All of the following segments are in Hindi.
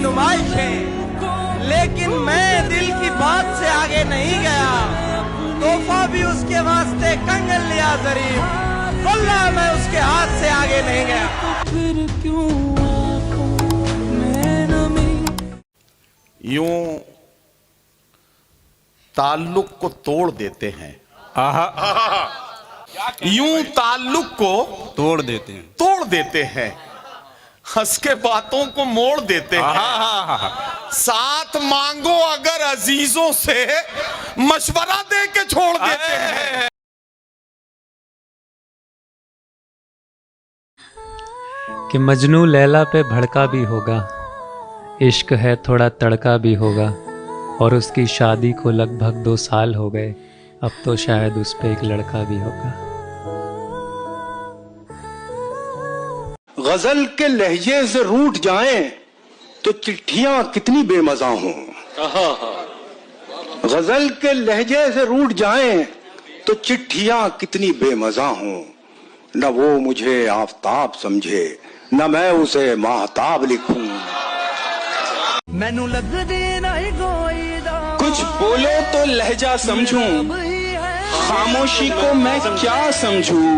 नुमाइशें, लेकिन मैं दिल की बात से आगे नहीं गया। तोहफा भी उसके वास्ते कंगन लिया ज़रीफ, वल्लाह मैं उसके हाथ से आगे नहीं गया। फिर क्यों यूं ताल्लुक को तोड़ देते हैं, यूं ताल्लुक को तोड़ देते हैं, हंस के बातों को मोड़ देते हैं। साथ मांगो अगर अजीजों से, मशवरा दे के छोड़ देते हैं। कि मजनू लैला पे भड़का भी होगा, इश्क है थोड़ा तड़का भी होगा, और उसकी शादी को लगभग 2 साल हो गए, अब तो शायद उस पे एक लड़का भी होगा। गजल के लहजे से रूठ जाएं तो चिट्ठियां कितनी बेमजा हों। गजल के लहजे से रूठ जाएं तो चिट्ठियां कितनी बेमजा हों। न वो मुझे आफताब समझे, न मैं उसे माहताब लिखूं। मैनू लगदी नहीं कोई कुछ बोले तो लहजा समझूं, खामोशी को मैं क्या समझूं।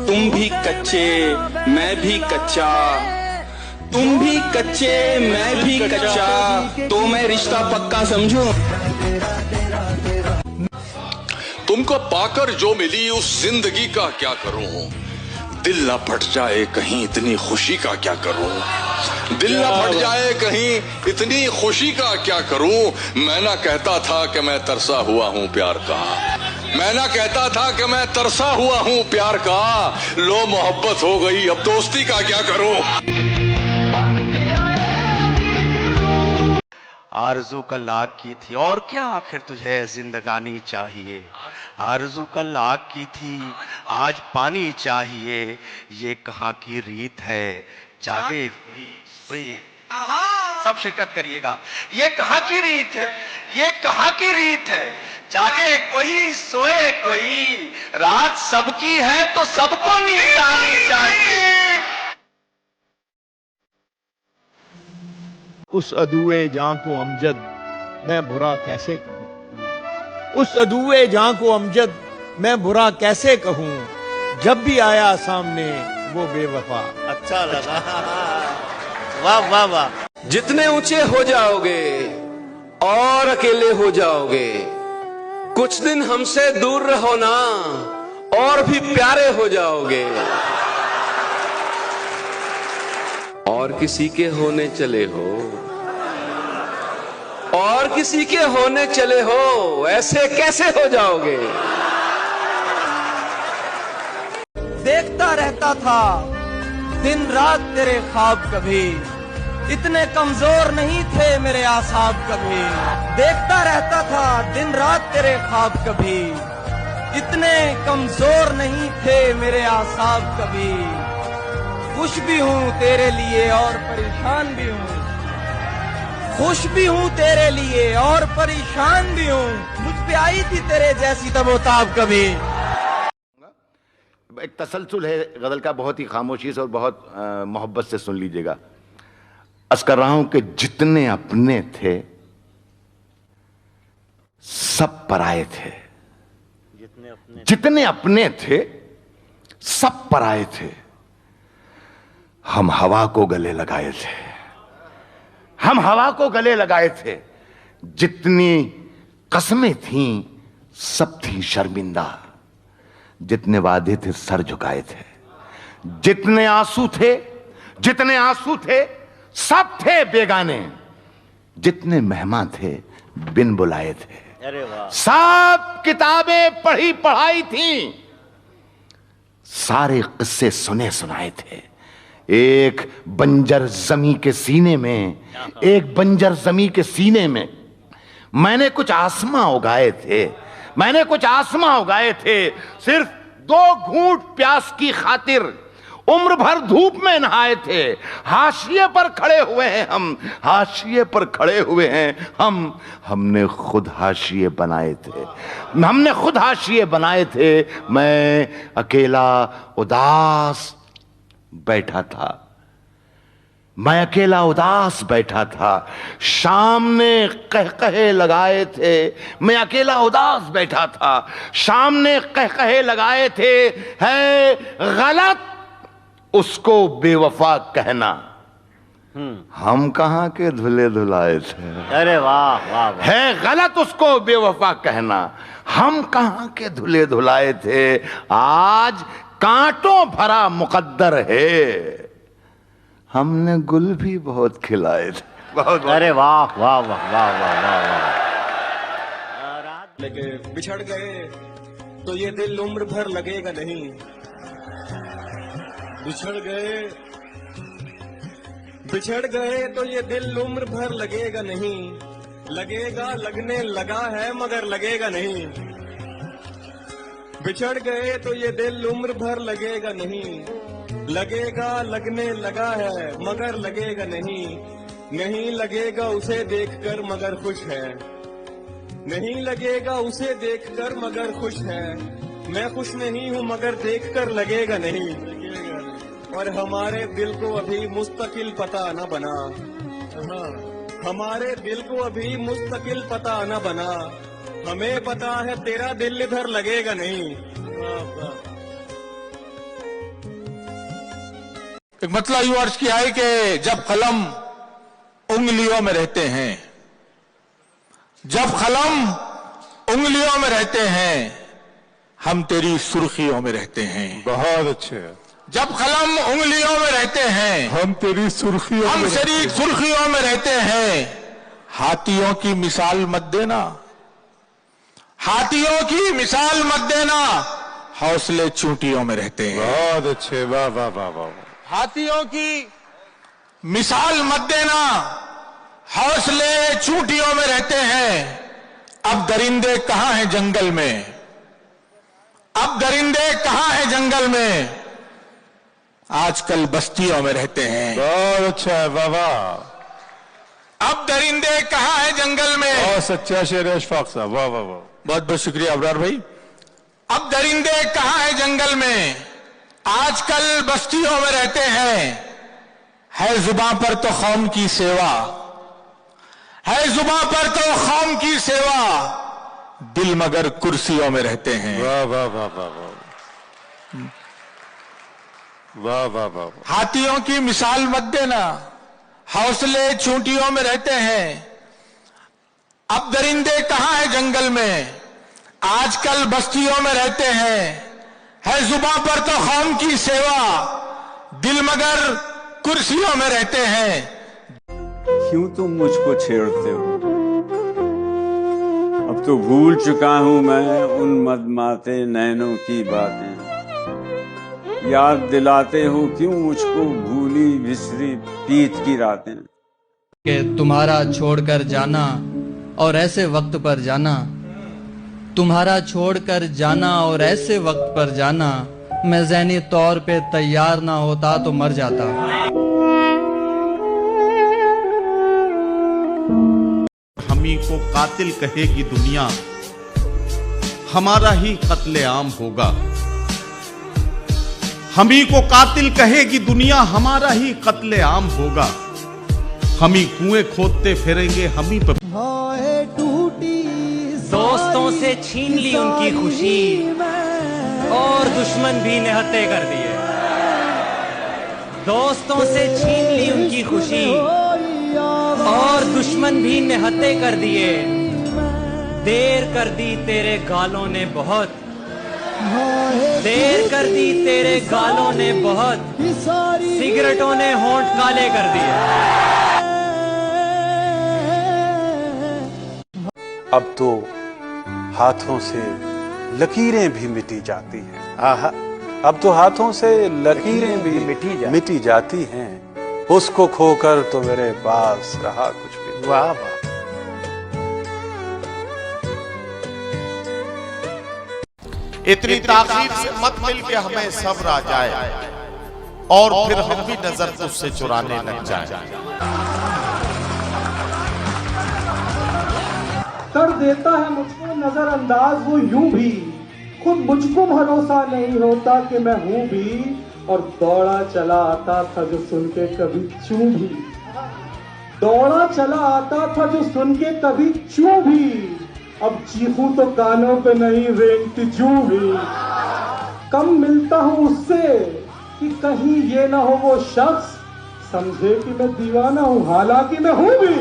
तुम भी कच्चे मैं भी कच्चा, तुम भी कच्चे मैं भी कच्चा, तो मैं रिश्ता पक्का समझूं। तुमको पाकर जो मिली उस जिंदगी का क्या करूं। दिल न फट जाए कहीं इतनी खुशी का क्या करूं। दिल न फट जाए कहीं इतनी खुशी का क्या करूं। मैं ना कहता था कि मैं तरसा हुआ हूं प्यार का, मैं ना कहता था कि मैं तरसा हुआ हूं प्यार का। लो मोहब्बत हो गई अब दोस्ती का क्या करूं। आरज़ू कल आग की थी और क्या आखिर तुझे जिंदगानी चाहिए। आरज़ू कल आग की थी आज पानी चाहिए, ये कहाँ की रीत है जागे सब शिरकत करिएगा। ये कहाँ की रीत है, ये कहाँ की रीत है, जागे कोई सोए कोई, रात सबकी है तो सबको नींद आनी चाहिए। उस अदुए जां को अमजद मैं बुरा कैसे कहूं। उस अदुए जां को अमजद मैं बुरा कैसे कहूं। जब भी आया सामने वो बेवफा अच्छा लगा। वाह वाह वाह। जितने ऊंचे हो जाओगे और अकेले हो जाओगे, कुछ दिन हमसे दूर रहो ना और भी प्यारे हो जाओगे। और किसी के होने चले हो, और किसी के होने चले हो, ऐसे कैसे हो जाओगे। देखता रहता था दिन रात तेरे ख्वाब, कभी इतने कमजोर नहीं थे मेरे आसाब। कभी देखता रहता था दिन रात तेरे ख्वाब, कभी इतने कमजोर नहीं थे मेरे आसाब। कभी खुश भी हूँ तेरे लिए और परेशान भी हूँ, खुश भी हूँ तेरे लिए और परेशान भी हूँ। मुझ पे आई थी तेरे जैसी तबोताब कभी। एक तसलसल है गजल का, बहुत ही खामोशी से और बहुत मोहब्बत से सुन लीजिएगा। अर्ज कर रहा हूं कि जितने अपने थे सब पराये थे, जितने अपने थे सब पराये थे। हम हवा को गले लगाए थे, हम हवा को गले लगाए थे। जितनी कसमें थीं सब थी शर्मिंदा, जितने वादे थे सर झुकाए थे। जितने आंसू थे, जितने आंसू थे सब थे बेगाने, जितने मेहमान थे बिन बुलाए थे। अरे वाह। सब किताबें पढ़ी पढ़ाई थी, सारे किस्से सुने सुनाए थे। एक बंजर जमी के सीने में, एक बंजर जमी के सीने में मैंने कुछ आसमां उगाए थे, मैंने कुछ आसमां उगाए थे। सिर्फ 2 घूंट प्यास की खातिर उम्र भर धूप में नहाए थे। हाशिए पर खड़े हुए हैं हम, हाशिए पर खड़े हुए हैं हम। हमने खुद हाशिए बनाए थे, हमने खुद हाशिए बनाए थे। मैं अकेला उदास बैठा था, मैं अकेला उदास बैठा था, शाम ने कहकहे लगाए थे। मैं अकेला उदास बैठा था, शाम ने कहकहे लगाए थे। है गलत उसको बेवफा कहना, हम कहां के धुले धुलाए थे। अरे वाह वाह वाह। है गलत उसको बेवफा कहना, हम कहां के धुले धुलाए थे। आज कांटों भरा मुकद्दर है, हमने गुल भी बहुत खिलाए थे। बहुत अरे वाह वाह वाह वाह वाह वाह वाह। लेके बिछड़ गए तो ये दिल उम्र भर लगेगा नहीं। बिछड़ गए तो ये दिल उम्र भर लगेगा नहीं। लगेगा लगने लगा है मगर लगेगा नहीं। बिछड़ गए तो ये दिल उम्र भर लगेगा नहीं। लगेगा लगने लगा है मगर लगेगा नहीं। नहीं लगेगा उसे देखकर मगर खुश है। नहीं लगेगा उसे देखकर मगर खुश है। मैं खुश नहीं हूँ मगर देखकर लगेगा नहीं। और हमारे दिल को अभी मुस्तकिल पता न बना। हमारे दिल को अभी मुस्तकिल पता न बना। हमें पता है तेरा दिल इधर लगेगा नहीं। एक मतला यूं अर्ज किया है कि जब कलम उंगलियों में रहते हैं, जब कलम उंगलियों में रहते हैं, हम तेरी सुर्खियों में रहते हैं। बहुत अच्छे। जब कलम उंगलियों में रहते हैं, हम तेरी सुर्खियों में रहते हैं। हाथियों की मिसाल मत देना, हाथियों की मिसाल मत देना, हौसले चूंटियों में रहते हैं। बहुत अच्छे। वाह वाह वाह वाह। हाथियों की मिसाल मत देना, हौसले चूंटियों में रहते हैं। अब दरिंदे कहां हैं जंगल में, अब दरिंदे कहां हैं जंगल में, आजकल बस्तियों में रहते हैं। बहुत अच्छा है। वाह वाह। अब दरिंदे कहां हैं जंगल में। बहुत सच्चा शेर है अशफाक साहब। वाह वाह वाह। बहुत बहुत शुक्रिया अबरार भाई। अब दरिंदे कहां हैं जंगल में, आजकल बस्तियों में रहते हैं। है जुबां पर तो कौम की सेवा, है जुबां पर तो कौम की सेवा, दिल मगर कुर्सियों में रहते हैं। वाह वाह वाह वाह वाह वाह वाह वाह। हाथियों की मिसाल मत देना, हौसले चूंटियों में रहते हैं। अब दरिंदे कहां हैं जंगल में, आजकल बस्तियों में रहते हैं। है जुबां पर तो कौम की सेवा, दिल मगर कुर्सियों में रहते हैं। क्यों तुम मुझको छेड़ते हो, अब तो भूल चुका हूं मैं उन मदमाते नैनों की बातें। याद दिलाते हो क्यों मुझको भूली बिसरी पीत की रातें। कि तुम्हारा छोड़कर जाना और ऐसे वक्त पर जाना, तुम्हारा छोड़कर जाना और ऐसे वक्त पर जाना, मैं ज़हनी तौर पे तैयार ना होता तो मर जाता। हमी को कातिल कहेगी दुनिया, हमारा ही कत्लेआम होगा। हमी को कातिल कहेगी दुनिया, हमारा ही कत्लेआम होगा। हम ही कुएं खोदते फिरेंगे, हम ही पे। दोस्तों से छीन ली उनकी खुशी और दुश्मन भी निहत्थे कर दिए। दोस्तों से छीन ली उनकी खुशी और दुश्मन भी निहत्थे कर दिए। देर कर दी तेरे गालों ने बहुत, देर कर दी तेरे गालों ने बहुत, सिगरेटों ने होंठ काले कर दिए। अब तो हाथों से लकीरें भी मिटी जाती हैं। आहा, अब तो हाथों से लकीरें भी मिटी जाती हैं। उसको खोकर तो मेरे पास रहा कुछ भी। वाह वाह। इतनी ताकीद से मत मिल के हमें सब्र आ जाए और फिर हम भी नजर तुझसे चुराने लग जाए। कर देता है मुझको नजरअंदाज वो यूं भी, खुद मुझको भरोसा नहीं होता कि मैं हूं भी और दौड़ा चला आता था जो सुन के कभी चूं भी, दौड़ा चला आता था जो सुन के कभी चूं भी, अब चीखूं तो कानों पे नहीं रेंगती जूं भी। कम मिलता हूं उससे कि कहीं ये ना हो वो शख्स समझे कि मैं दीवाना हूं, हालांकि मैं हूं भी।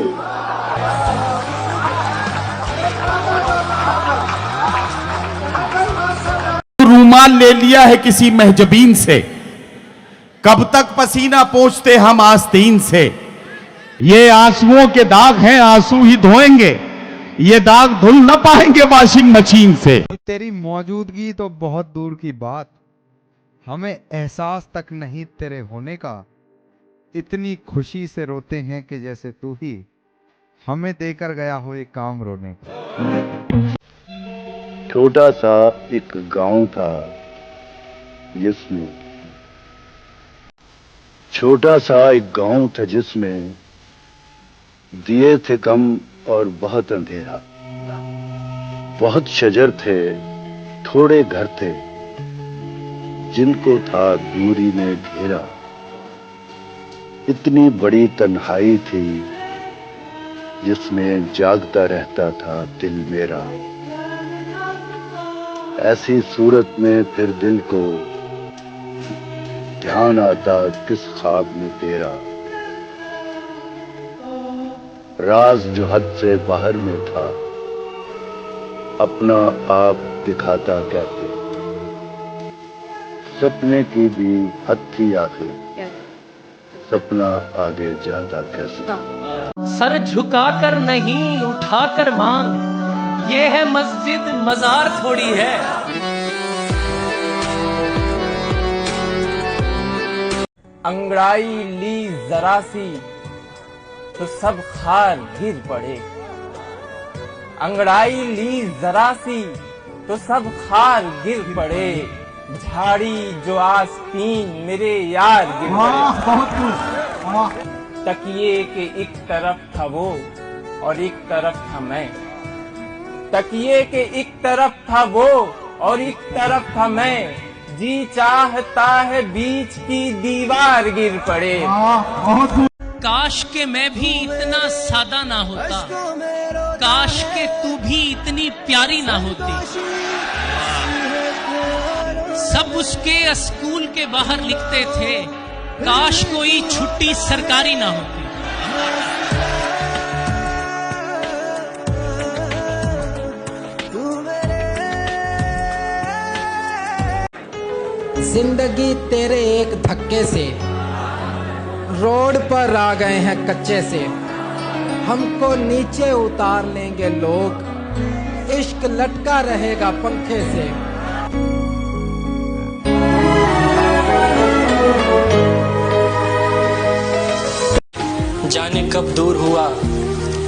रूमाल ले लिया है किसी महजबीन से, कब तक पसीना पोंछते हम आस्तीन से। ये आंसुओं के दाग हैं, आंसू ही धोएंगे, ये दाग धुल न पाएंगे वॉशिंग मशीन से। तेरी मौजूदगी तो बहुत दूर की बात, हमें एहसास तक नहीं तेरे होने का। इतनी खुशी से रोते हैं कि जैसे तू ही हमें देकर गया हो एक काम रोने का। छोटा सा एक गांव था जिसमें, छोटा सा एक गांव था जिसमें दिए थे कम और बहुत अंधेरा। बहुत शजर थे, थोड़े घर थे, जिनको था दूरी ने घेरा। इतनी बड़ी तन्हाई थी जिसमें जागता रहता था दिल मेरा। ऐसी सूरत में फिर दिल को ध्यान आता किस ख्वाब में तेरा। राज जो हद से बाहर में था, अपना आप दिखाता कैसे। सपने की भी हद थी आखिर, सपना आगे जाता कैसे। सर झुकाकर नहीं उठाकर मांग, ये है मस्जिद मजार थोड़ी है। अंगड़ाई ली जरा सी तो सब खार गिर पड़े, अंगड़ाई ली जरा सी तो सब खार गिर पड़े। झाड़ी जो आस्तीन मेरे यार गिर पड़े। तकिए के एक तरफ था वो और एक तरफ था मैं, तकिए के एक तरफ था वो और एक तरफ था मैं। जी चाहता है बीच की दीवार गिर पड़े। काश के मैं भी इतना सादा ना होता, काश के तू भी इतनी प्यारी ना होती। सब उसके स्कूल के बाहर लिखते थे, काश कोई छुट्टी सरकारी ना होती। जिंदगी तेरे एक धक्के से रोड पर आ गए हैं कच्चे से। हमको नीचे उतार लेंगे लोग, इश्क लटका रहेगा पंखे से। जाने कब दूर हुआ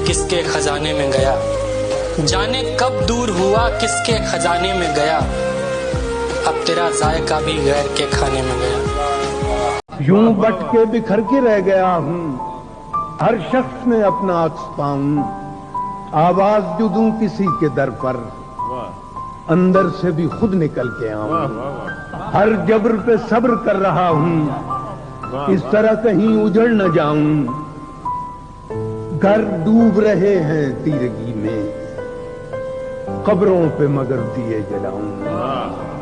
किसके खजाने में गया, जाने कब दूर हुआ किसके खजाने में गया। अब तेरा जायका भी गैर के खाने में गया। यूं बट के बिखर के रह गया हूँ, हर शख्स में अपना अक्स पाऊं। आवाज जो दूं किसी के दर पर, अंदर से भी खुद निकल के आऊं। हर जबर पे सब्र कर रहा हूँ, इस तरह कहीं उजड़ न जाऊं। घर डूब रहे हैं तीरगी में, कब्रों पे मगर दिए जलाऊं।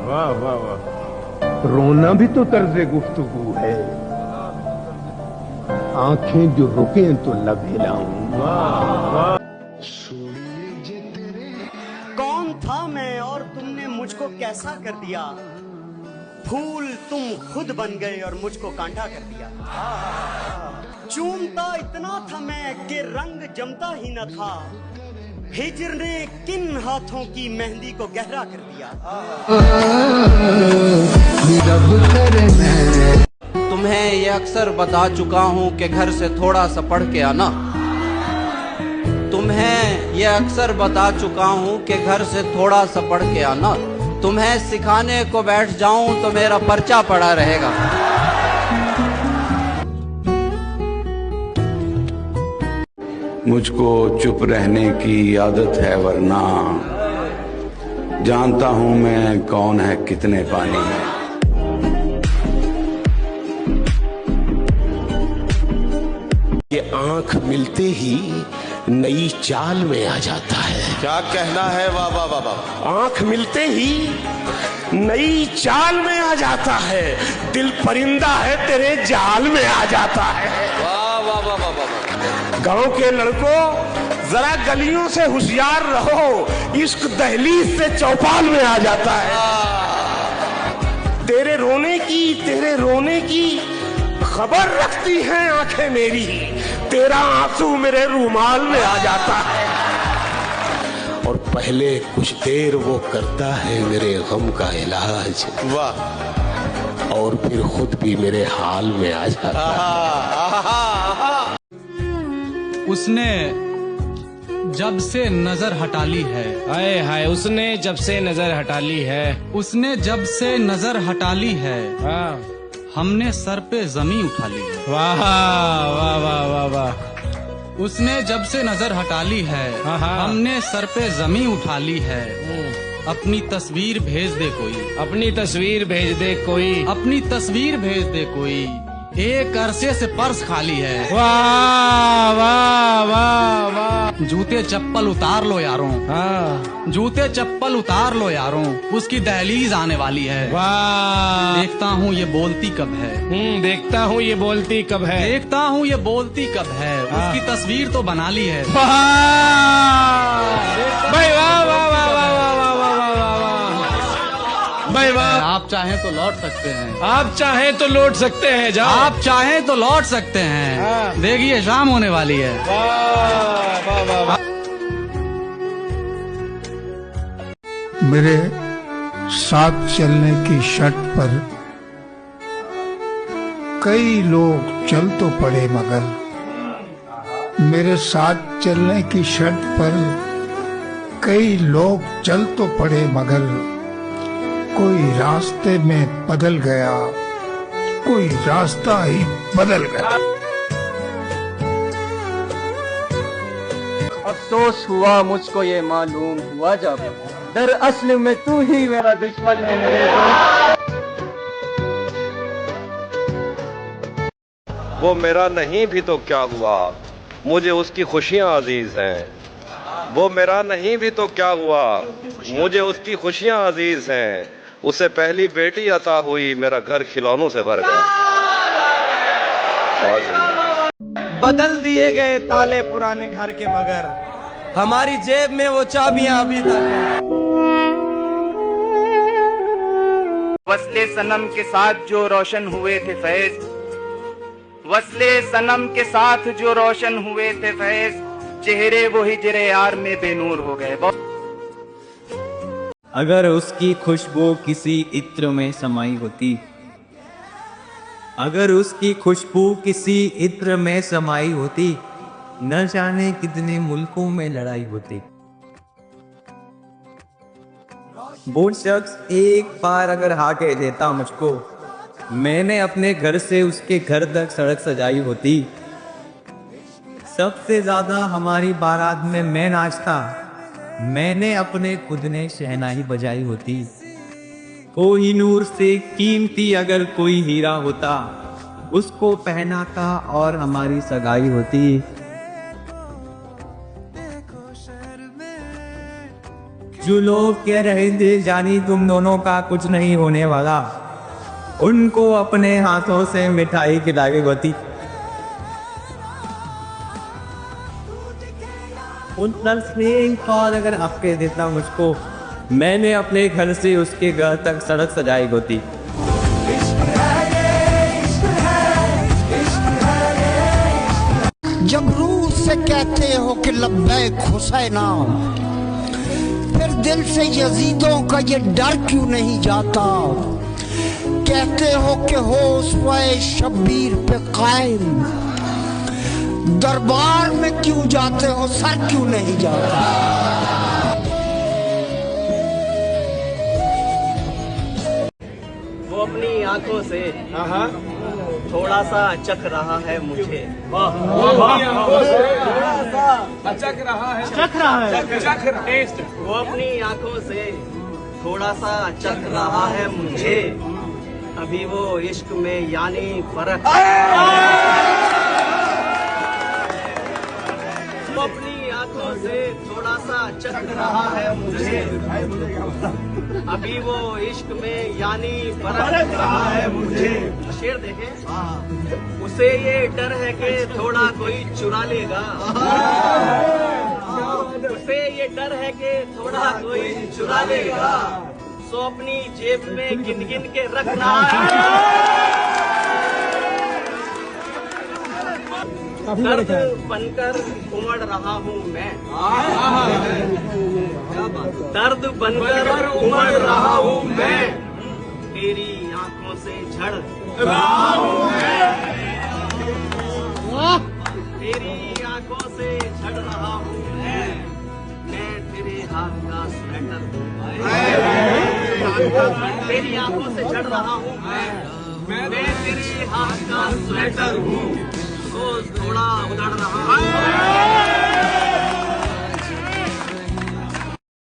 वाह वाह वाह। रोना भी तो तर्ज़े गुफ्तगू है, आंखें जो रुके तो लब हिलाऊं। कौन था मैं और तुमने मुझको कैसा कर दिया। फूल तुम खुद बन गए और मुझको कांटा कर दिया। चूमता इतना था मैं कि रंग जमता ही न था। हिजर ने किन हाथों की मेहंदी को गहरा कर दिया। तुम्हें ये अक्सर बता चुका हूँ कि घर से थोड़ा सा पढ़ के आना। तुम्हें ये अक्सर बता चुका हूँ कि घर से थोड़ा सा पढ़ के आना। तुम्हें सिखाने को बैठ जाऊं तो मेरा पर्चा पड़ा रहेगा। मुझको चुप रहने की आदत है, वरना जानता हूं मैं कौन है कितने पानी में। आंख मिलते ही नई चाल में आ जाता है। क्या कहना है? वाह वाह वाह वाह। आंख मिलते ही नई चाल में आ जाता है, दिल परिंदा है तेरे जाल में आ जाता है। वाह वाह वाह वाह वाह। गांव के लड़कों जरा गलियों से होशियार रहो, इश्क दहलीज से चौपाल में आ जाता है। तेरे रोने की खबर रखती हैं आंखें मेरी, तेरा आंसू मेरे रूमाल में आ जाता है। और पहले कुछ देर वो करता है मेरे गम का इलाज, वाह, और फिर खुद भी मेरे हाल में आ जाता है। उसने जब से नजर हटा ली है, हाय हाय, उसने जब से नजर हटा ली है, उसने जब से नजर हटा ली है, हमने सर पे जमी उठा ली है। वाह वाह वाह वाह वाह। उसने जब से नजर हटा ली है, हमने सर पे जमी उठा ली है। अपनी तस्वीर भेज दे कोई, अपनी तस्वीर भेज दे कोई, अपनी तस्वीर भेज दे कोई, एक अरसे से पर्स खाली है। वाह वाह वाह वाह। जूते चप्पल उतार लो यारों, जूते चप्पल उतार लो यारों, उसकी दहलीज आने वाली है। वाह। देखता हूँ ये बोलती कब है, देखता हूँ ये बोलती कब है, देखता हूँ ये बोलती कब है, उसकी तस्वीर तो बना ली है। वाह भाई, वाह वाह वाह वाह वाह वाह वाह वाह भाई वाह। आप चाहें तो लौट सकते हैं, आप चाहें तो लौट सकते हैं, जाओ, आप चाहें तो लौट सकते हैं। देखिए शाम होने वाली है। वाह वाह वाह वाह। मेरे साथ चलने की शर्त पर कई लोग चल तो पड़े, मगर मेरे साथ चलने की शर्त पर कई लोग चल तो पड़े, मगर कोई रास्ते में बदल गया, कोई रास्ता ही बदल गया। अफसोस हुआ मुझको ये मालूम हुआ जब दरअसल में तू ही मेरा दुश्मन है मेरे दोस्त। वो मेरा नहीं भी तो क्या हुआ, मुझे उसकी खुशियाँ अजीज हैं। वो मेरा नहीं भी तो क्या हुआ, मुझे उसकी खुशियाँ अजीज हैं। उसे पहली बेटी अता हुई, मेरा घर खिलौनों से भर गया। बदल दिए गए ताले पुराने घर के, मगर हमारी जेब में वो चाबियां अभी तक हैं। वस्ले सनम के साथ जो रोशन हुए थे फैज, वस्ले सनम के साथ जो रोशन हुए थे फैज, चेहरे वो हिजरे यार में बेनूर हो गए। अगर उसकी खुशबू किसी इत्र में समाई होती, अगर उसकी खुशबू किसी इत्र में समाई होती, न जाने कितने मुल्कों में लड़ाई होती। वो शख्स एक बार अगर हाके देता मुझको, मैंने अपने घर से उसके घर तक सड़क सजाई होती। सबसे ज्यादा हमारी बारात में मैं नाचता, मैंने अपने खुद ने शहनाई बजाई होती। कोहिनूर से कीमती अगर कोई हीरा होता, उसको पहनाता और हमारी सगाई होती। जो लोग कह रहे थे जानी तुम दोनों का कुछ नहीं होने वाला, उनको अपने हाथों से मिठाई खिलाई होती। और अगर आपके देता मुझको, मैंने अपने घर से उसके घर तक सड़क सजाई होती। जब रूह से कहते हो कि लब्बैक हुसैना, फिर दिल से यजीदों का ये डर क्यों नहीं जाता? कहते हो कि हो उसवे शब्बीर पे कायम, दरबार में क्यों जाते हो, सर क्यों नहीं जाता? वो अपनी आंखों से थोड़ा सा चख रहा है मुझे, चख रहा है, चख रहा है, चख टेस्ट। वो अपनी आंखों से थोड़ा सा चख रहा है मुझे, अभी वो इश्क में यानी फर्क। वो अपनी आंखों से थोड़ा सा चख रहा है मुझे, अभी वो इश्क में यानी बरस रहा है मुझे। शेर देखें, उसे ये डर है कि थोड़ा कोई चुरा लेगा, उसे ये डर है कि थोड़ा कोई चुरा लेगा, सो अपनी जेब में गिन गिन के रख रहा है। दर्द बनकर उमड़ रहा हूँ मैं, दर्द बनकर उमड़ रहा हूँ मैं, तेरी आंखों से झड़ रहा हूँ मैं, तेरी आंखों से झड़ रहा हूँ मैं तेरे हाथ का स्वेटर हूँ, तेरी आंखों से झड़ रहा हूँ मैं तेरे हाथ का स्वेटर हूँ, थोड़ा उधड़ रहा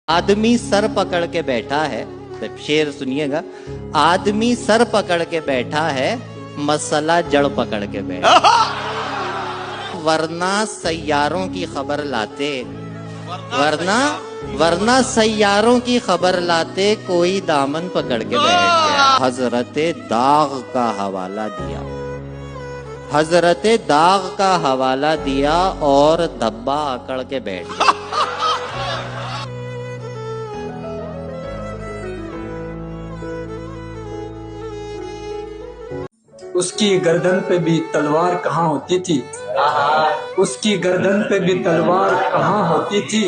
आदमी सर पकड़ के बैठा है, शेर सुनिएगा, आदमी सर पकड़ के बैठा है, मसला जड़ पकड़ के बैठा, वरना सैयारों की खबर लाते, वरना सैयारों की खबर लाते, कोई दामन पकड़ के बैठ गया। हजरते दाग का हवाला दिया, हजरते दाग का हवाला दिया और धब्बा अकड़ के बैठ गया। उसकी गर्दन पे भी तलवार कहाँ होती थी, उसकी गर्दन पे भी तलवार कहाँ होती थी,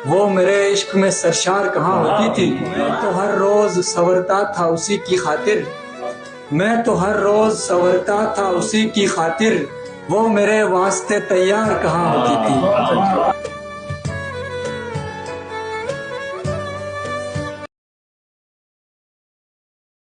वो मेरे इश्क में सरशार कहाँ होती थी। मैं तो हर रोज संवरता था उसी की खातिर, मैं तो हर रोज संवरता था उसी की खातिर, वो मेरे वास्ते तैयार कहाँ होती थी।